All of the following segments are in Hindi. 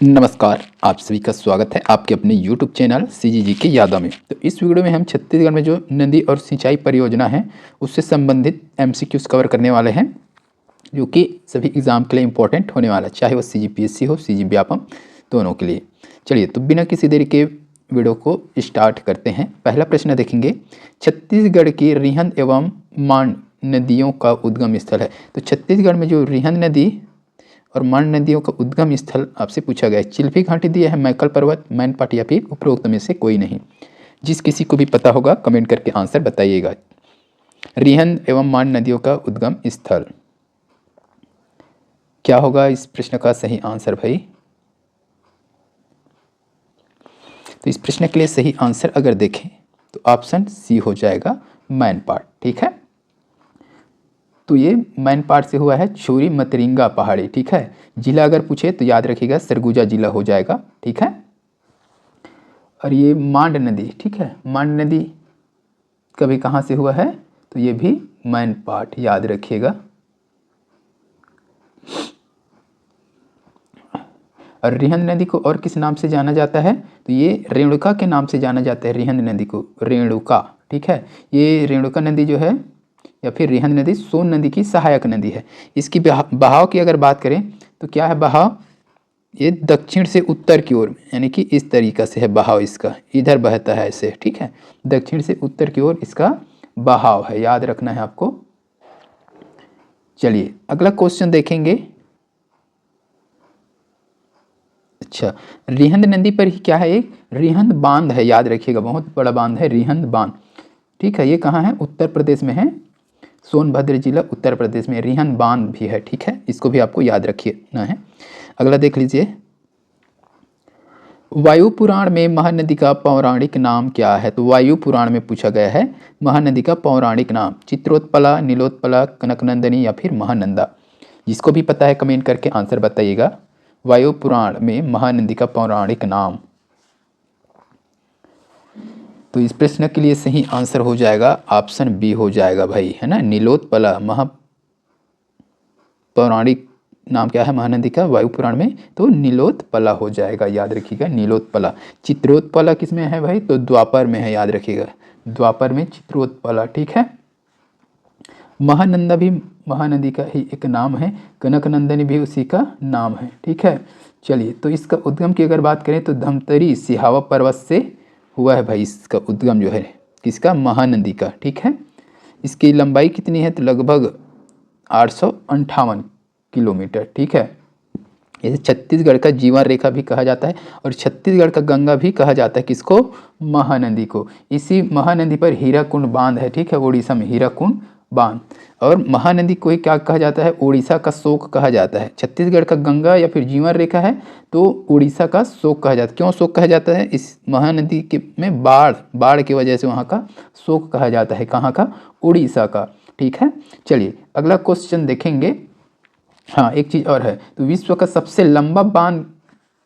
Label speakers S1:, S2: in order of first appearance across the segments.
S1: नमस्कार, आप सभी का स्वागत है आपके अपने YouTube चैनल CGG की यादों में। तो इस वीडियो में हम छत्तीसगढ़ में जो नदी और सिंचाई परियोजना है उससे संबंधित MCQs कवर करने वाले हैं, जो कि सभी एग्जाम के लिए इम्पोर्टेंट होने वाला है, चाहे वो CGPSC हो, CG व्यापम, दोनों के लिए। चलिए तो बिना किसी देरी के वीडियो को स्टार्ट करते हैं। पहला प्रश्न देखेंगे, छत्तीसगढ़ की रिहंद एवं मांड नदियों का उद्गम स्थल है। तो छत्तीसगढ़ में जो रिहंद नदी और मांड नदियों का उद्गम स्थल आपसे पूछा गया है। चिल्फी घाटी दिया है, मैकल पर्वत, मैनपाट या फिर उपरोक्त में से कोई नहीं। जिस किसी को भी पता होगा कमेंट करके आंसर बताइएगा। रिहंद एवं मांड नदियों का उद्गम स्थल क्या होगा इस प्रश्न का सही आंसर भाई? तो इस प्रश्न के लिए सही आंसर अगर देखें तो ऑप्शन सी हो जाएगा, मैनपाट। ठीक है, तो ये मैनपाट से हुआ है, छोरी मतरिंगा पहाड़ी। ठीक है, जिला अगर पूछे तो याद रखिएगा सरगुजा जिला हो जाएगा। ठीक है, और ये मांड नदी, ठीक है, मांड नदी कभी कहाँ से हुआ है? तो ये भी मैनपाट, याद रखिएगा। और रिहंद नदी को और किस नाम से जाना जाता है? तो ये रेणुका के नाम से जाना जाता है, रिहंद नदी को रेणुका। ठीक है, ये रेणुका नदी जो है या फिर रिहंद नदी सोन नदी की सहायक नदी है। इसकी बहाव की अगर बात करें तो क्या है बहाव? ये दक्षिण से उत्तर की ओर, यानी कि इस तरीका से है बहाव इसका, इधर बहता है ऐसे। ठीक है, दक्षिण से उत्तर की ओर इसका बहाव है, याद रखना है आपको। चलिए अगला क्वेश्चन देखेंगे। अच्छा, रिहंद नदी पर ही क्या है? एक रिहंद बांध है, याद रखिएगा, बहुत बड़ा बांध है रिहंद बांध। ठीक है, ये कहाँ है? उत्तर प्रदेश में है, सोनभद्र जिला उत्तर प्रदेश में रिहंद बांध भी है। ठीक है, इसको भी आपको याद रखना है। अगला देख लीजिए, वायु पुराण में महानदी का पौराणिक नाम क्या है? तो वायु पुराण में पूछा गया है महानदी का पौराणिक नाम, चित्रोत्पला, नीलोत्पला, कनकनंदनी या फिर महानंदा। जिसको भी पता है कमेंट करके आंसर बताइएगा। वायु पुराण में महानदी का पौराणिक नाम, तो इस प्रश्न के लिए सही आंसर हो जाएगा ऑप्शन बी हो जाएगा भाई, है ना, नीलोत्पला। पौराणिक नाम क्या है महानदी का वायु पुराण में? तो नीलोत्पला हो जाएगा, याद रखिएगा, नीलोत्पला। चित्रोत्पला किस में है भाई? तो द्वापर में है, याद रखिएगा, द्वापर में चित्रोत्पला। ठीक है, महानंदा भी महानदी का ही एक नाम है, कनकनंदनी भी उसी का नाम है। ठीक है, चलिए तो इसका उद्गम की अगर बात करें तो धमतरी सिहावा पर्वत से हुआ है भाई, इसका उद्गम जो है किसका? महानदी का। ठीक है, इसकी लंबाई कितनी है? तो लगभग 858 किलोमीटर। ठीक है, इसे छत्तीसगढ़ का जीवन रेखा भी कहा जाता है और छत्तीसगढ़ का गंगा भी कहा जाता है। किसको? महानदी को। इसी महानदी पर हीराकुंड बांध है। ठीक है, उड़ीसा में हीराकुंड बांध। और महानदी को ही क्या कहा जाता है? उड़ीसा का शोक कहा जाता है। छत्तीसगढ़ का गंगा या फिर जीवन रेखा है तो उड़ीसा का शोक कहा जाता है। क्यों शोक कहा जाता है? इस महानदी के में बाढ़ की वजह से वहाँ का शोक कहा जाता है। कहाँ का? उड़ीसा का। ठीक है, चलिए अगला क्वेश्चन देखेंगे। हाँ, एक चीज़ और है, तो विश्व का सबसे लंबा बांध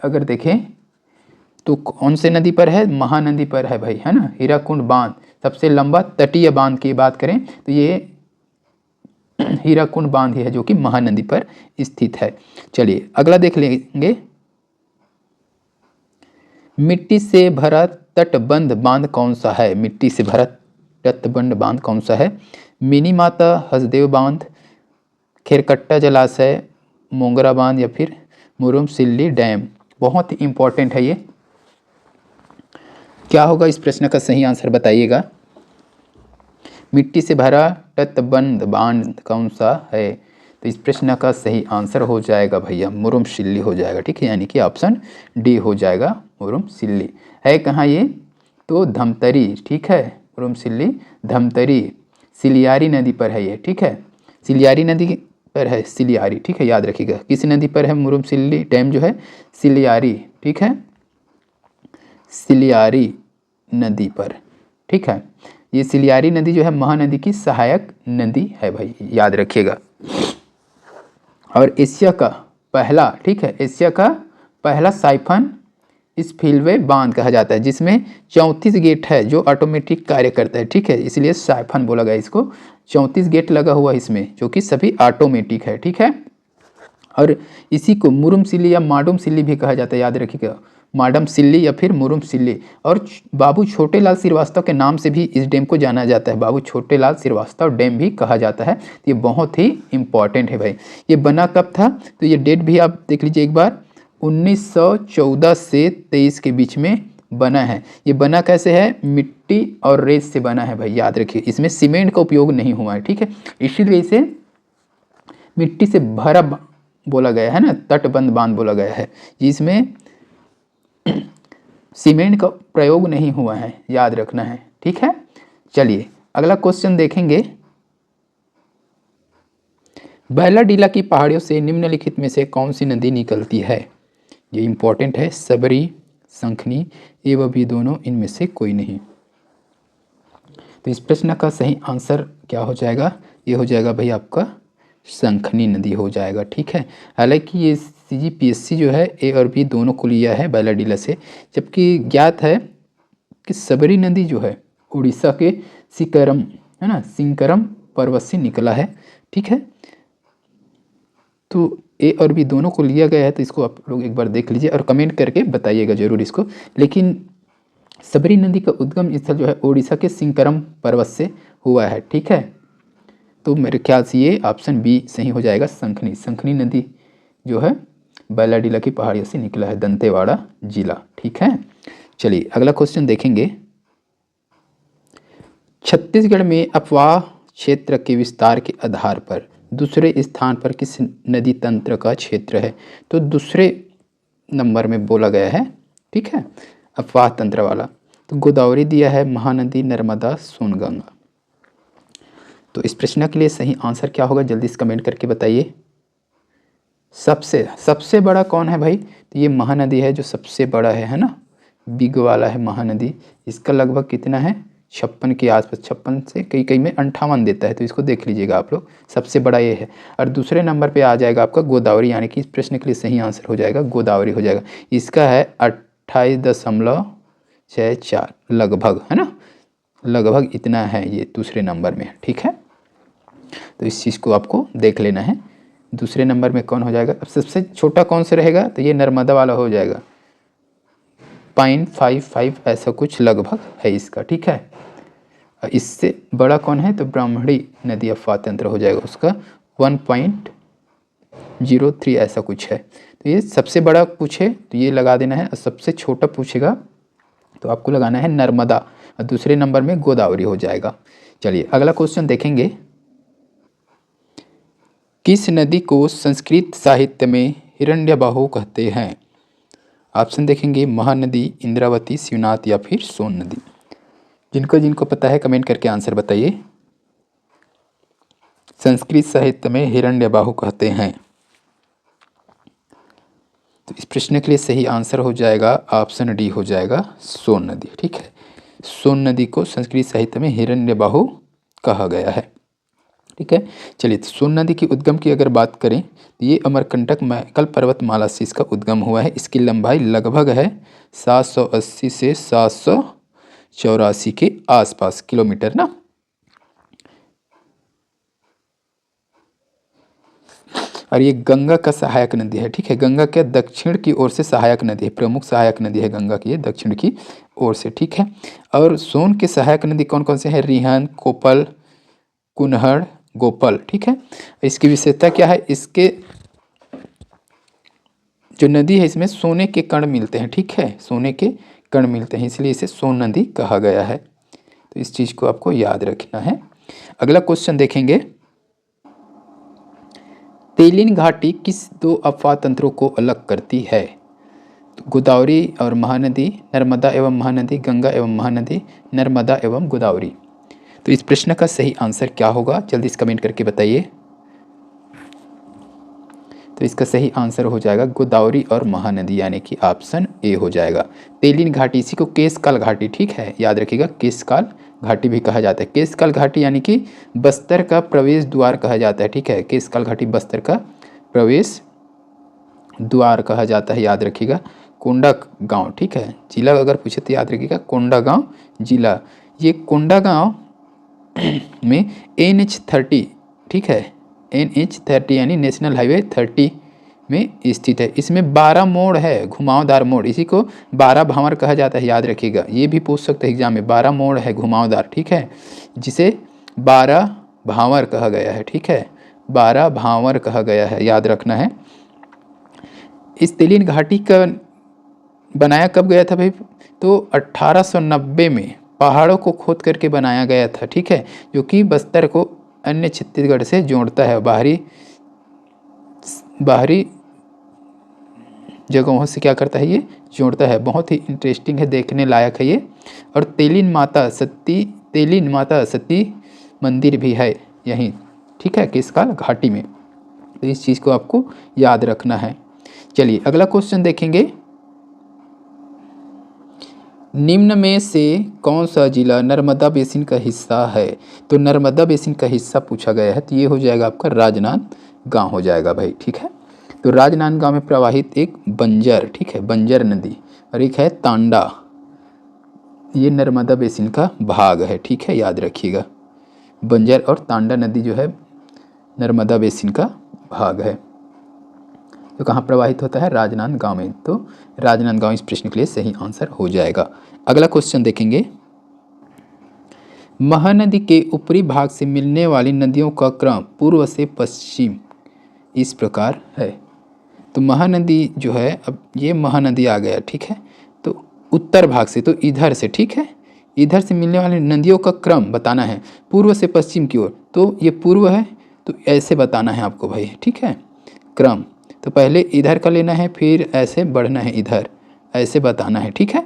S1: अगर देखें तो कौन से नदी पर है? महानदी पर है भाई, है ना, हीराकुंड बांध। सबसे लंबा तटीय बांध की बात करें तो ये हीराकुंड बांध ही है, जो कि महानदी पर स्थित है। चलिए अगला देख लेंगे, मिट्टी से भरा तटबंध बांध कौन सा है? मिट्टी से भरा तटबंध बांध कौन सा है? मिनी माता, हसदेव बांध, खेरकट्टा जलाशय, मोंगरा बांध या फिर मुरुम सिल्ली डैम। बहुत ही इंपॉर्टेंट है ये। क्या होगा इस प्रश्न का सही आंसर बताइएगा। मिट्टी से भरा तटबंध बांध कौन सा है? तो इस प्रश्न का सही आंसर हो जाएगा भैया मुरुम सिल्ली हो जाएगा। ठीक है, यानी कि ऑप्शन डी हो जाएगा, मुरुम सिल्ली। है कहाँ ये? तो धमतरी। ठीक है, मुरुम सिल्ली धमतरी सिलियारी नदी पर है ये। ठीक है, सिलियारी नदी पर है, सिलियारी। ठीक है, याद रखिएगा, किस नदी पर है मुरुम सिल्ली डैम जो है? सिलियारी। ठीक है, सिलियारी नदी पर। ठीक है, ये सिलियारी नदी जो है महानदी की सहायक नदी है भाई, याद रखिएगा। और एशिया का पहला, ठीक है, एशिया का पहला साइफन स्पिलवे बांध कहा जाता है, जिसमें 34 गेट है जो ऑटोमेटिक कार्य करता है। ठीक है, इसलिए साइफन बोला गया इसको। 34 गेट लगा हुआ इसमें, जो कि सभी ऑटोमेटिक है। ठीक है, और इसी को मुरुम सिल्ली या माडुम सिल्ली भी कहा जाता है, याद रखिएगा, माडम सिल्ली या फिर मुरुम सिल्ली। और बाबू छोटेलाल श्रीवास्तव के नाम से भी इस डैम को जाना जाता है, बाबू छोटेलाल श्रीवास्तव डैम भी कहा जाता है। तो ये बहुत ही इम्पॉर्टेंट है भाई। ये बना कब था, तो ये डेट भी आप देख लीजिए एक बार, 1914 से 23 के बीच में बना है। ये बना कैसे है, मिट्टी और रेत से बना है भाई, याद रखिए, इसमें सीमेंट का उपयोग नहीं हुआ है, ठीक है। इसीलिए इसे मिट्टी से भरा बोला गया है ना, तटबंध बांध बोला गया है, जिसमें सीमेंट का प्रयोग नहीं हुआ है, याद रखना है, ठीक है। चलिए अगला क्वेश्चन देखेंगे। बैलाडीला की पहाड़ियों से निम्नलिखित में से कौन सी नदी निकलती है, ये इंपॉर्टेंट है। सबरी, शंखनी एवं भी दोनों, इनमें से कोई नहीं। तो इस प्रश्न का सही आंसर क्या हो जाएगा, ये हो जाएगा भाई आपका शंखनी नदी हो जाएगा, ठीक है। हालांकि ये CGPSC जो है ए और बी दोनों को लिया है बैलाडीला से, जबकि ज्ञात है कि सबरी नदी जो है उड़ीसा के सिकरम, है ना, सिंकरम पर्वत से निकला है, ठीक है। तो ए और बी दोनों को लिया गया है, तो इसको आप लोग एक बार देख लीजिए और कमेंट करके बताइएगा जरूर इसको। लेकिन सबरी नदी का उद्गम स्थल जो है उड़ीसा के सिंकरम पर्वत से हुआ है, ठीक है। तो मेरे ख्याल से ये ऑप्शन बी सही हो जाएगा, शंखनी। शंखनी नदी जो है बैलाडीला की पहाड़ियों से निकला है, दंतेवाड़ा जिला, ठीक है। चलिए अगला क्वेश्चन देखेंगे। छत्तीसगढ़ में अपवाह क्षेत्र के विस्तार के आधार पर दूसरे स्थान पर किस नदी तंत्र का क्षेत्र है, तो दूसरे नंबर में बोला गया है, ठीक है, अपवाह तंत्र वाला। तो गोदावरी दिया है, महानदी, नर्मदा, सोनगंगा। तो इस प्रश्न के लिए सही आंसर क्या होगा, जल्दी से कमेंट करके बताइए। सबसे बड़ा कौन है भाई, तो ये महानदी है जो सबसे बड़ा है ना, बिग वाला है महानदी। इसका लगभग कितना है, 56 के आसपास, 56 से कई में 58 देता है, तो इसको देख लीजिएगा आप लोग, सबसे बड़ा ये है। और दूसरे नंबर पे आ जाएगा आपका गोदावरी, यानी कि इस प्रश्न के लिए सही आंसर हो जाएगा गोदावरी हो जाएगा। इसका है 28.64 लगभग, है ना, लगभग इतना है, ये दूसरे नंबर में है, ठीक है। तो इस चीज़ को आपको देख लेना है। दूसरे नंबर में कौन हो जाएगा, अब सबसे छोटा कौन सा रहेगा, तो ये नर्मदा वाला हो जाएगा, 0.55 ऐसा कुछ लगभग है इसका, ठीक है। इससे बड़ा कौन है, तो ब्राह्मणी नदी अपवाह तंत्र हो जाएगा, उसका 1.03 ऐसा कुछ है। तो ये सबसे बड़ा पूछे तो ये लगा देना है, और सबसे छोटा पूछेगा तो आपको लगाना है नर्मदा, और दूसरे नंबर में गोदावरी हो जाएगा। चलिए अगला क्वेश्चन देखेंगे। किस नदी को संस्कृत साहित्य में हिरण्यबाहु कहते हैं, ऑप्शन देखेंगे, महानदी, इंद्रावती, शिवनाथ या फिर सोन नदी। जिनको पता है कमेंट करके आंसर बताइए। संस्कृत साहित्य में हिरण्यबाहु कहते हैं, तो इस प्रश्न के लिए सही आंसर हो जाएगा ऑप्शन डी हो जाएगा, सोन नदी, ठीक है। सोन नदी को संस्कृत साहित्य में हिरण्यबाहु कहा गया है, ठीक है। चलिए तो सोन नदी की उद्गम की अगर बात करें तो ये अमरकंटक मैकल पर्वतमाला से इसका उद्गम हुआ है। इसकी लंबाई लगभग है 780 से 784 के आसपास किलोमीटर ना। और ये गंगा का सहायक नदी है, ठीक है। गंगा के दक्षिण की ओर से सहायक नदी है, प्रमुख सहायक नदी है गंगा की, ये दक्षिण की ओर से, ठीक है। और सोन के सहायक नदी कौन कौन से हैं, रिहन, कोपल, कुनहड़, गोपल, ठीक है। इसकी विशेषता क्या है, इसके जो नदी है इसमें सोने के कण मिलते हैं, ठीक है, सोने के कण मिलते हैं, इसलिए इसे सोन नदी कहा गया है। तो इस चीज़ को आपको याद रखना है। अगला क्वेश्चन देखेंगे। तेलिन घाटी किस दो अपवाह तंत्रों को अलग करती है, तो गोदावरी और महानदी, नर्मदा एवं महानदी, गंगा एवं महानदी, नर्मदा एवं गोदावरी। तो इस प्रश्न का सही आंसर क्या होगा, जल्दी से कमेंट करके बताइए। तो इसका सही आंसर हो जाएगा गोदावरी और महानदी, यानी कि ऑप्शन ए हो जाएगा। तेलिन घाटी, इसी को केशकाल घाटी, ठीक है, याद रखिएगा, केशकाल घाटी भी कहा जाता है। केशकाल घाटी यानी कि बस्तर का प्रवेश द्वार कहा जाता है, ठीक है। केशकाल घाटी बस्तर का प्रवेश द्वार कहा जाता है, याद रखिएगा। कोंडागांव, ठीक है, जिला अगर पूछे तो याद रखिएगा कोंडागांव जिला। ये कोंडागांव में NH30, ठीक है, NH30 यानी नेशनल हाईवे 30 में स्थित है। इसमें 12 मोड़ है, घुमावदार मोड़, इसी को 12 भावर कहा जाता है, याद रखिएगा। ये भी पूछ सकते हैं एग्जाम में, 12 मोड़ है घुमावदार, ठीक है, जिसे 12 भावर कहा गया है, ठीक है, 12 भावर कहा गया है, याद रखना है। इस तेलीन घाटी का बनाया कब गया था भाई? तो 1890 में पहाड़ों को खोद करके बनाया गया था, ठीक है, जो कि बस्तर को अन्य छत्तीसगढ़ से जोड़ता है, बाहरी जगहों से क्या करता है, ये जोड़ता है। बहुत ही इंटरेस्टिंग है, देखने लायक है ये। और तेलीन माता सती मंदिर भी है यहीं, ठीक है, किसका? घाटी में। तो इस चीज़ को आपको याद रखना है। चलिए अगला क्वेश्चन देखेंगे। निम्न में से कौन सा जिला नर्मदा बेसिन का हिस्सा है? तो नर्मदा बेसिन का हिस्सा पूछा गया है, तो ये हो जाएगा आपका राजनांदगांव हो जाएगा भाई, ठीक है। तो राजनांदगांव में प्रवाहित एक बंजर, ठीक है, बंजर नदी, और एक है तांडा, ये नर्मदा बेसिन का भाग है, ठीक है, याद रखिएगा। बंजर और तांडा नदी जो है नर्मदा बेसिन का भाग है। तो कहाँ प्रवाहित होता है? राजनांदगांव में। तो राजनांदगांव इस प्रश्न के लिए सही आंसर हो जाएगा। अगला क्वेश्चन देखेंगे। महानदी के ऊपरी भाग से मिलने वाली नदियों का क्रम पूर्व से पश्चिम इस प्रकार है। तो महानदी जो है, अब ये महानदी आ गया, ठीक है, तो उत्तर भाग से, तो इधर से, ठीक है, इधर से मिलने वाली नदियों का क्रम बताना है पूर्व से पश्चिम की ओर। तो ये पूर्व है, तो ऐसे बताना है आपको भाई, ठीक है, क्रम। तो पहले इधर का लेना है, फिर ऐसे बढ़ना है इधर, ऐसे बताना है, ठीक है।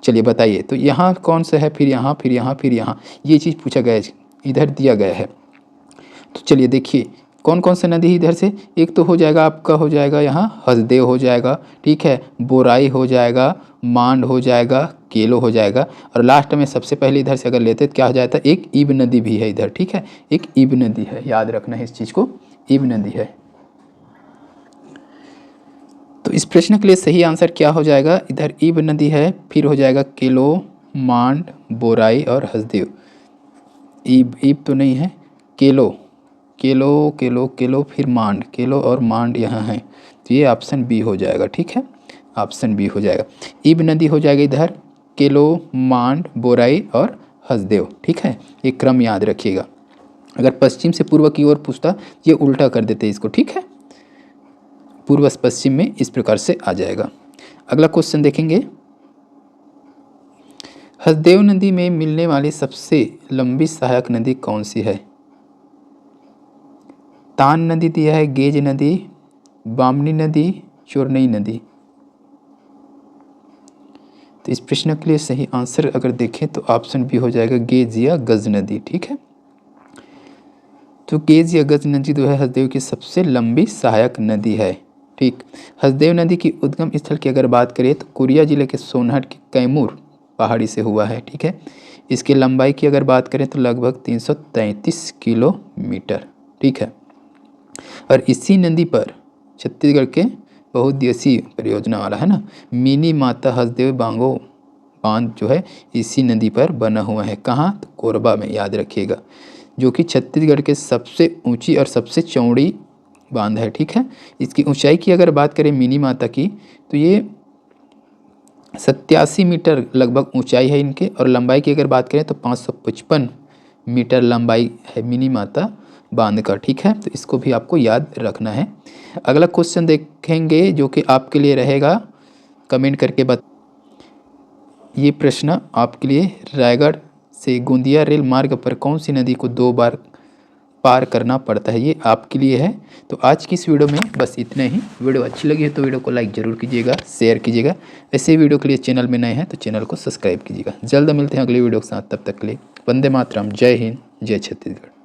S1: चलिए बताइए, तो यहाँ कौन सा है, फिर यहाँ, फिर यहाँ, फिर यहाँ, ये चीज़ पूछा गया है, इधर दिया गया है। तो चलिए देखिए कौन कौन सा नदी इधर से, एक तो हो जाएगा आपका, हो जाएगा यहाँ हसदेव हो जाएगा, ठीक है, बोराई हो जाएगा, मांड हो जाएगा, केलो हो जाएगा, और लास्ट में सबसे पहले इधर से अगर लेते तो क्या हो जाता है, एक ईब नदी भी है इधर, ठीक है, एक ईब नदी है, याद रखना है इस चीज़ को, ईब नदी है। तो इस प्रश्न के लिए सही आंसर क्या हो जाएगा? इधर ईब नदी है, फिर हो जाएगा केलो, मांड, बोराई और हसदेव। ईब तो नहीं है, केलो, केलो केलो केलो, फिर मांड, केलो और मांड यहाँ है, तो ये ऑप्शन बी हो जाएगा, ठीक है, ऑप्शन बी हो जाएगा। ईब नदी हो जाएगा इधर, केलो, मांड, बोराई और हसदेव, ठीक है, ये क्रम याद रखिएगा। अगर पश्चिम से पूर्व की ओर पूछता, ये उल्टा कर देते इसको, ठीक है, पूर्व से पश्चिम में इस प्रकार से आ जाएगा। अगला क्वेश्चन देखेंगे। हसदेव नदी में मिलने वाली सबसे लंबी सहायक नदी कौन सी है? तान नदी दिया है, गेज नदी, बामनी नदी, चोरनई नदी। तो इस प्रश्न के लिए सही आंसर अगर देखें तो ऑप्शन बी हो जाएगा, गेज या गज नदी, ठीक है। तो गेज या गज नदी जो है हसदेव की सबसे लंबी सहायक नदी है, ठीक। हसदेव नदी की उद्गम स्थल की अगर बात करें तो कोरिया जिले के सोनहट के कैमूर पहाड़ी से हुआ है, ठीक है। इसकी लंबाई की अगर बात करें तो लगभग 333 किलोमीटर, ठीक है। और इसी नदी पर छत्तीसगढ़ के बहुउद्देशीय परियोजना वाला है ना, मिनी माता हसदेव बांगो बांध जो है इसी नदी पर बना हुआ है। कहाँ? तो कोरबा में, याद रखिएगा, जो कि छत्तीसगढ़ के सबसे ऊंची और सबसे चौड़ी बांध है, ठीक है। इसकी ऊंचाई की अगर बात करें मिनी माता की, तो ये 87 मीटर लगभग ऊंचाई है इनके, और लंबाई की अगर बात करें तो 555 मीटर लंबाई है मिनी माता बांध का, ठीक है। तो इसको भी आपको याद रखना है। अगला क्वेश्चन देखेंगे जो कि आपके लिए रहेगा, कमेंट करके ये प्रश्न आपके लिए, रायगढ़ से गोंदिया रेल मार्ग पर कौन सी नदी को 2 बार पार करना पड़ता है? ये आपके लिए है। तो आज की इस वीडियो में बस इतना ही। वीडियो अच्छी लगी है तो वीडियो को लाइक ज़रूर कीजिएगा, शेयर कीजिएगा। ऐसे वीडियो के लिए चैनल में नए हैं तो चैनल को सब्सक्राइब कीजिएगा। जल्द मिलते हैं अगले वीडियो के साथ, तब तक के लिए वंदे मातरम, जय हिंद, जय छत्तीसगढ़।